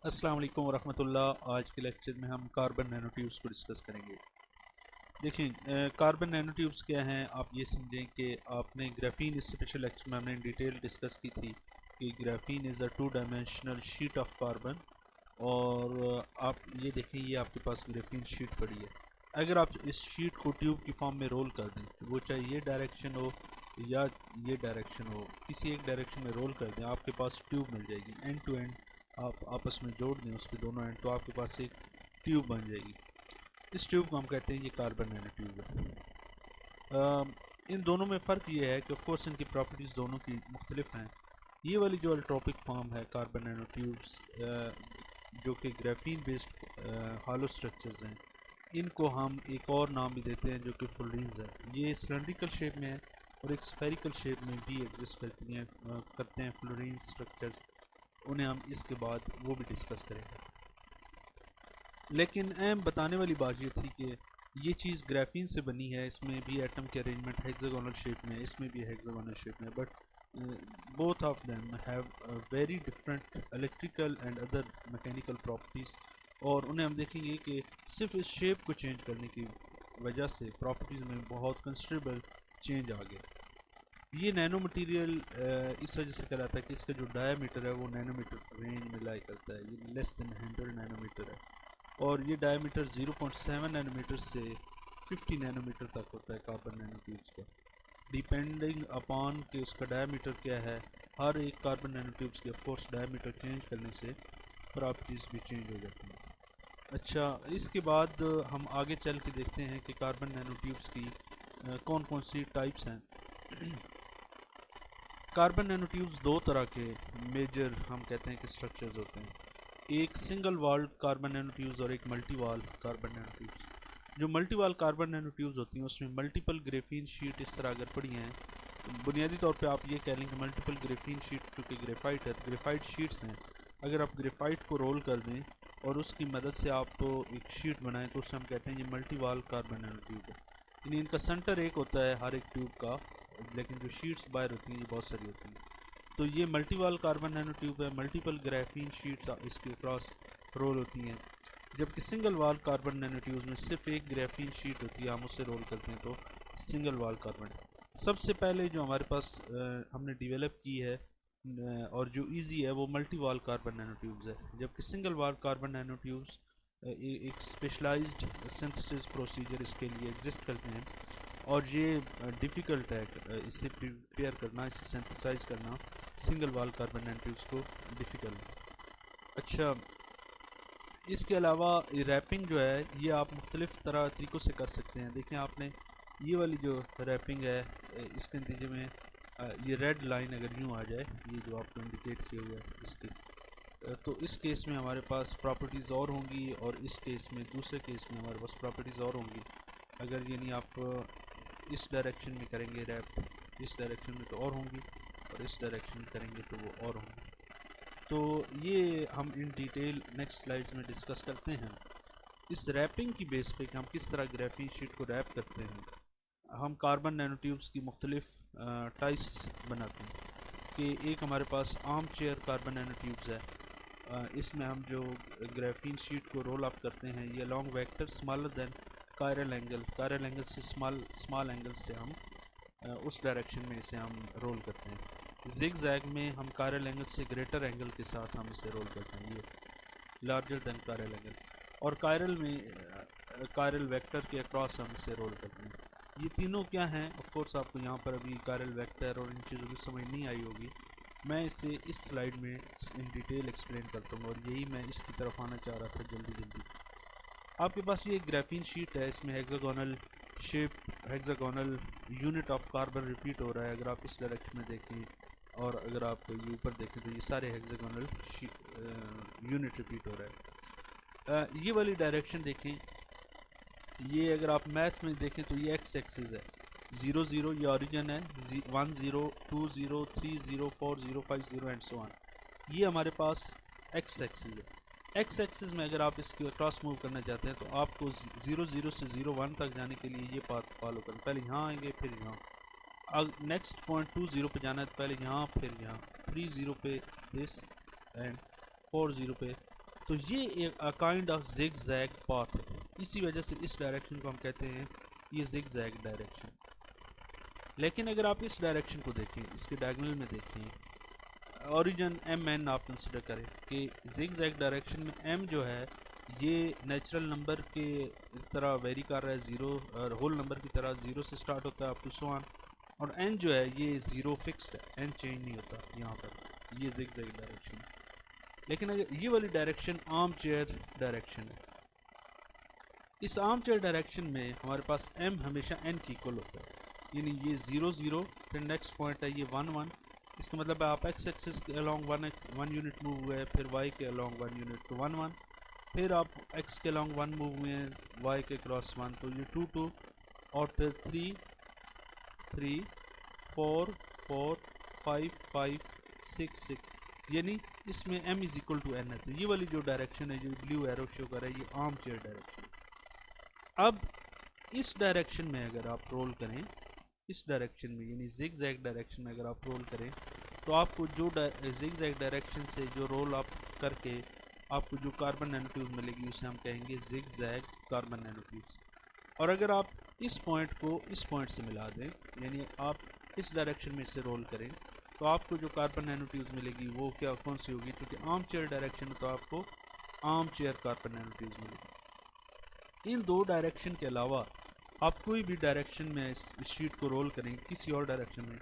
अस्सलाम वालेकुम वरहमतुल्लाह। आज के लेक्चर में हम कार्बन नैनो ट्यूब्स को डिस्कस करेंगे। देखिए, कार्बन नैनो ट्यूब्स क्या हैं, आप ये समझें कि आपने ग्राफीन, इससे पिछले लेक्चर में हमने डिटेल डिस्कस की थी कि graphene is a two dimensional sheet of carbon. और आप ये देखें, ये आपके पास ग्राफीन शीट पड़ी है। अगर आप इस शीट को ट्यूब की फॉर्म में रोल कर दें, तो वो चाहे ये डायरेक्शन हो या ये डायरेक्शन हो, किसी एक डायरेक्शन में रोल कर दें, आपके पास ट्यूब मिल जाएगी। एंड टू एंड आप आपस में जोड़ दें उसके दोनों एंड, तो आपके पास एक ट्यूब बन जाएगी। इस ट्यूब को हम कहते हैं ये कार्बन नैनो ट्यूब है। इन दोनों में फ़र्क ये है कि ऑफकोर्स इनकी प्रॉपर्टीज़ दोनों की मुख्तलिफ हैं। ये वाली जो अल्ट्रोपिक फॉर्म है कार्बन नैनो ट्यूब्स, जो कि ग्राफीन बेस्ड हालो स्ट्रक्चर्स हैं, इनको हम एक और नाम भी देते हैं जो कि फुलरीन्स है। ये सिलेंड्रिकल शेप में है और एक स्फेरिकल शेप में भी एग्जिस्ट करते हैं फ्लोरीन स्ट्रक्चर्स। उन्हें हम इसके बाद वो भी डिस्कस करेंगे। लेकिन अहम बताने वाली बात ये थी कि ये चीज़ ग्राफीन से बनी है, इसमें भी एटम के अरेंजमेंट हेक्सागोनल शेप में है, इसमें भी हेक्सागोनल शेप में, but both of them have very different electrical and other mechanical properties. और उन्हें हम देखेंगे कि सिर्फ इस शेप को चेंज करने की वजह से प्रॉपर्टीज़ में बहुत कंसिडरेबल चेंज आ गया। ये नैनो मटेरियल इस वजह से कहलाता है कि इसका जो डायामीटर है वो नैनोमीटर रेंज में लाई करता है। ये लेस देन 100 नैनोमीटर है और ये डायमीटर 0.7 नैनोमीटर से 50 नैनोमीटर तक होता है कार्बन नैनो ट्यूब्स का, डिपेंडिंग अपॉन कि उसका डायमीटर क्या है। हर एक कार्बन नैनो ट्यूब्स के ऑफकोर्स डायमीटर चेंज करने से प्रॉपर्टीज़ भी चेंज हो जाती हैं। अच्छा, इसके बाद हम आगे चल के देखते हैं कि कार्बन नैनो ट्यूब्स की कौन कौन सी टाइप्स हैं। कार्बन नैनो ट्यूब्स दो तरह के मेजर हम कहते हैं कि स्ट्रक्चर्स होते हैं। एक single walled carbon nano tubes और एक multi wall carbon nano tubes. जो multi wall carbon nano tubes होती हैं उसमें मल्टीपल ग्रेफीन शीट इस तरह अगर पड़ी हैं, तो बुनियादी तौर पे आप ये कह लें कि मल्टीपल ग्रेफीन शीट, क्योंकि ग्रेफाइट है, ग्रेफाइट शीट्स हैं। अगर आप ग्रेफाइट को रोल कर दें और उसकी मदद से आप एक शीट बनाएं, तो उससे हम कहते हैं ये multi wall carbon nano tube है। यानी इनका सेंटर एक होता है हर एक ट्यूब का, लेकिन जो शीट्स बाहर होती हैं ये बहुत सारी होती हैं। तो ये multi wall carbon nano tube है, मल्टीपल ग्राफीन शीट्स इसके क्रॉस रोल होती हैं। जबकि single wall carbon nano tube में सिर्फ एक ग्राफीन शीट होती है, हम उससे रोल करते हैं तो सिंगल वॉल कार्बन। सबसे पहले जो हमारे पास हमने डेवलप की है और जो इजी है वो multi wall carbon nano tubes है। जबकि single wall carbon nano tubes एक स्पेशलाइज्ड सिंथेसिस प्रोसीजर इसके लिए एग्जिस्ट करते हैं और ये डिफ़िकल्ट है इसे प्रिपेयर करना, इसे सिंथेसाइज करना single wall carbon nano tubes को डिफ़िकल्ट है। अच्छा, इसके अलावा रैपिंग जो है ये आप मुख्तलिफ़ तरीक़ों से कर सकते हैं। देखें, आपने ये वाली जो रैपिंग है, इसके नतीजे में ये रेड लाइन अगर यूँ आ जाए, ये जो आपको इंडिकेट किया हुआ है इसकी, तो इस केस में हमारे पास प्रॉपर्टीज़ और होंगी और इस केस में, दूसरे केस में हमारे पास प्रॉपर्टीज़ और होंगी। अगर यानी आप इस डायरेक्शन में करेंगे रैप, इस डायरेक्शन में तो और होंगी, और इस डायरेक्शन में करेंगे तो वो और होंगी। तो ये हम इन डिटेल नेक्स्ट स्लाइड्स में डिस्कस करते हैं। इस रैपिंग की बेस पे कि हम किस तरह ग्राफीन शीट को रैप करते हैं, हम कार्बन नैनो ट्यूब्स की मुख्तलिफ टाइप्स बनाते हैं। कि एक हमारे पास arm chair carbon nano tubes है। इसमें हम जो ग्राफीन शीट को रोल अप करते हैं, ये long vector smaller than chiral angle से स्मॉल एंगल से हम उस डायरेक्शन में इसे हम रोल करते हैं। जिग जैग में हम कायरल एंगल से ग्रेटर एंगल के साथ हम इसे रोल करते हैं, ये लार्जर देन कायरल एंगल। और कायरल में कायरल वेक्टर के अक्रॉस हम इसे रोल करते हैं। ये तीनों क्या हैं, ऑफ कोर्स आपको यहाँ पर अभी कायरल वेक्टर और इन चीज़ों की समझ नहीं आई होगी। मैं इसे इस स्लाइड में इन डिटेल एक्सप्लेन करता हूँ और यही मैं इसकी तरफ आना चाह रहा था जल्दी जल्दी। आपके पास ये ग्राफीन शीट है, इसमें hexagonal shape, hexagonal unit of carbon repeat हो रहा है। अगर आप इस डायरेक्शन में देखें और अगर आप ये ऊपर देखें तो ये सारे हेक्सागोनल यूनिट रिपीट हो रहा है। ये वाली डायरेक्शन देखें, ये अगर आप मैथ में देखें तो ये एक्स एक्सिस है, 0 0 ये ओरिजिन है, 1 0 2 0 3 0 4 0 5 0 एंड सो ऑन। ये हमारे पास एक्स एक्सिस है। एक्स एक्सिस में अगर आप इसके क्रॉस मूव करना चाहते हैं तो आपको 0 0 से 0 1 तक जाने के लिए ये पाथ फॉलो करें। पहले यहाँ आएंगे, फिर यहाँ। अब नेक्स्ट पॉइंट 2 0 पे जाना है तो पहले यहाँ फिर यहाँ, 3 0 पे दिस एंड 4 0 पे तो ये एक kind of zigzag path है, इसी वजह से इस डायरेक्शन को हम कहते हैं ये जिग जैग डायरेक्शन। लेकिन अगर आप इस डायरेक्शन को देखें, इसके डायगोनल में देखें, ओरिजिन एम एन आप कंसिडर करें कि जिग जैग डायरेक्शन में एम जो है ये नेचुरल नंबर के तरह वेरी कर रहा है, ज़ीरो और होल नंबर की तरह ज़ीरो से स्टार्ट होता है अप टू सो ऑन, और एन जो है ये ज़ीरो फिक्स्ड है, एन चेंज नहीं होता यहाँ पर, ये जिग जैग डायरेक्शन है। लेकिन अगर ये वाली डायरेक्शन आर्म चेयर डायरेक्शन है, इस आर्म चेयर डायरेक्शन में हमारे पास एम हमेशा एन की इक्वल होता है, यानी ये 0 0, फिर नेक्स्ट पॉइंट है ये 1 1। इसका मतलब है आप एक्स एक्सिस के अलॉन्ग वन यूनिट मूव हुए, फिर वाई के अलॉन्ग 1 यूनिट तो 1 1, फिर आप एक्स के अलॉन्ग 1 मूव हुए हैं, वाई के क्रॉस 1 तो ये 2 2, और फिर 3 3 4 4 5 5 6 6, यानी इसमें m is equal to N है। तो ये वाली जो डायरेक्शन है, जो ब्लू एरो शो कर रहा है, ये आर्म चेयर डायरेक्शन। अब इस डायरेक्शन में अगर आप रोल करें, इस डायरेक्शन में यानी जिग जैग डायरेक्शन में अगर आप रोल करें, तो आपको जो जिग जैग डायरेक्शन से जो रोल आप करके आपको जो कार्बन नैनोट्यूब मिलेगी उसे हम कहेंगे जिग जैग कार्बन नैनोट्यूब्स। और अगर आप इस पॉइंट को इस पॉइंट से मिला दें, यानी आप इस डायरेक्शन में इसे रोल करें, तो आपको जो कार्बन नैनोट्यूब्स मिलेगी वो क्या कौन सी होगी, क्योंकि आर्म चेयर डायरेक्शन में तो आपको आर्म चेयर कार्बन नैनोट्यूब्स मिलेगी। इन दो डायरेक्शन के अलावा आप कोई भी डायरेक्शन में इस शीट को रोल करें किसी और डायरेक्शन में,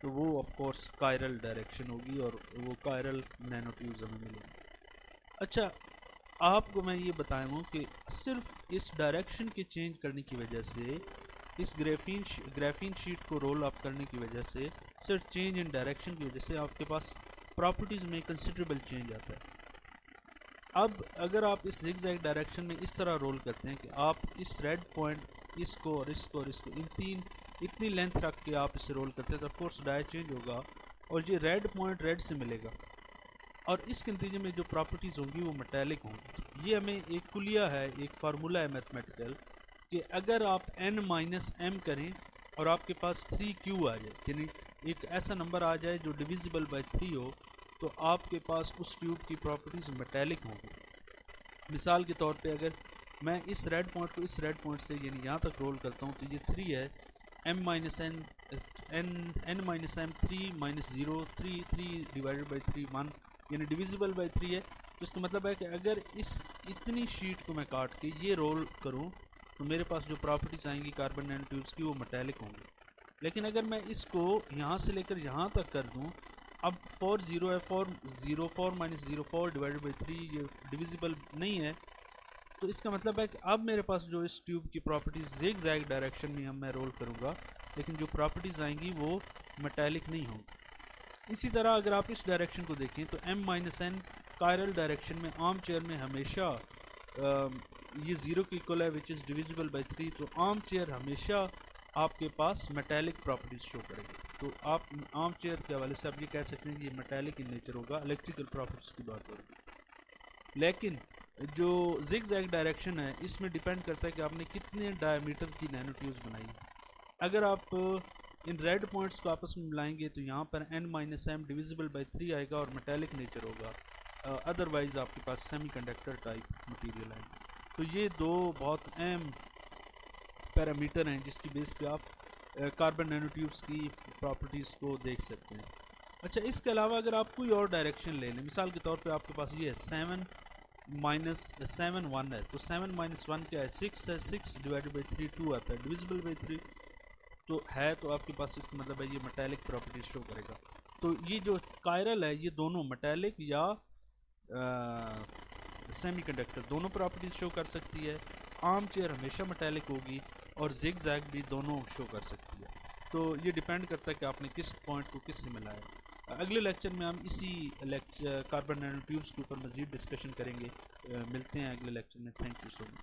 तो वो ऑफ कोर्स कायरल डायरेक्शन होगी और वो कायरल नैनोट्यूब्स हमें मिलेंगे। अच्छा, आपको मैं ये बताऊँ कि सिर्फ इस डायरेक्शन के चेंज करने की वजह से, इस ग्राफीन शीट को रोल अप करने की वजह से, सिर्फ चेंज इन डायरेक्शन की वजह से आपके पास प्रॉपर्टीज़ में कंसिडरेबल चेंज आता है। अब अगर आप इस जिगजैग डायरेक्शन में इस तरह रोल करते हैं कि आप इस रेड पॉइंट, इसको और इसको और इसको, इतनी लेंथ रख के आप इसे रोल करते हैं, तो ऑफकोर्स डाय चेंज होगा और ये रेड पॉइंट रेड से मिलेगा, और इसके नतीजे में जो प्रॉपर्टीज़ होंगी वो मेटालिक होंगी। ये हमें एक कुलिया है, एक फार्मूला है मैथमेटिकल, कि अगर आप n-m करें और आपके पास 3q आ जाए, यानी एक ऐसा नंबर आ जाए जो डिविजिबल बाय 3 हो, तो आपके पास उस ट्यूब की प्रॉपर्टीज़ मेटालिक होंगी। मिसाल के तौर पे अगर मैं इस रेड पॉइंट को इस रेड पॉइंट से यानी यहाँ तक रोल करता हूँ, तो ये 3 है, n-m 3 -0 3 डिवाइडेड बाई 3 1, यानी डिविजिबल बाई 3 है। तो इसका मतलब है कि अगर इस इतनी शीट को मैं काट के ये रोल करूँ, तो मेरे पास जो प्रॉपर्टीज़ आएंगी कार्बन नैनोट्यूब्स की वो मेटालिक होंगी। लेकिन अगर मैं इसको यहाँ से लेकर यहाँ तक कर दूँ, अब 4 0 है, 4 0 4 -0 4 डिवाइडेड बाई 3 ये डिविजिबल नहीं है, तो इसका मतलब है कि अब मेरे पास जो इस ट्यूब की प्रॉपर्टीज़ जिगजैग डायरेक्शन में मैं रोल करूँगा, लेकिन जो प्रॉपर्टीज़ आएंगी वो मेटालिक नहीं होंगी। इसी तरह अगर आप इस डायरेक्शन को देखें, तो m-n कायरल डायरेक्शन में आर्म चेयर में हमेशा ये 0 की इक्वल है, विच इज़ डिविजिबल बाई 3, तो आर्म चेयर हमेशा आपके पास मेटालिक प्रॉपर्टीज़ शो करेगी। तो आप आर्म चेयर के हवाले से आप ये कह सकते हैं कि ये मेटालिक इन नेचर होगा, इलेक्ट्रिकल प्रॉपर्टीज़ की बात होगी। लेकिन जो जिगजैग डायरेक्शन है, इसमें डिपेंड करता है कि आपने कितने डायमीटर की नैनोट्यूब्स बनाई है। अगर आप इन रेड पॉइंट्स को आपस में मिलाएंगे, तो यहाँ पर n-m डिविजिबल बाई 3 आएगा और मेटालिक नेचर होगा, अदरवाइज़ आपके पास सेमीकंडक्टर टाइप मटेरियल आएगा। तो ये दो बहुत अहम पैरामीटर हैं जिसकी बेस पे आप कार्बन नैनोट्यूब्स की प्रॉपर्टीज़ को देख सकते हैं। अच्छा, इसके अलावा अगर आप कोई और डायरेक्शन ले लें, मिसाल के तौर पे आपके पास ये है 7 -7 1 है, तो 7 - 1 क्या है, 6 है, 6 डिवाइडेड बाई 3 2 आता है, डिविजिबल बाई 3 तो है, तो आपके पास इसका मतलब है ये मेटालिक प्रॉपर्टीज शो करेगा। तो ये जो कायरल है, ये दोनों मेटालिक या सेमीकंडक्टर दोनों प्रॉपर्टीज शो कर सकती है। आर्म चेयर हमेशा मेटालिक होगी और जिगजैग भी दोनों शो कर सकती है। तो ये डिपेंड करता है कि आपने किस पॉइंट को किस से मिलाया। अगले लेक्चर में हम इसी कार्बन नैनोट्यूब्स के ऊपर मज़ीद डिस्कशन करेंगे। मिलते हैं अगले लेक्चर में। Thank you so much.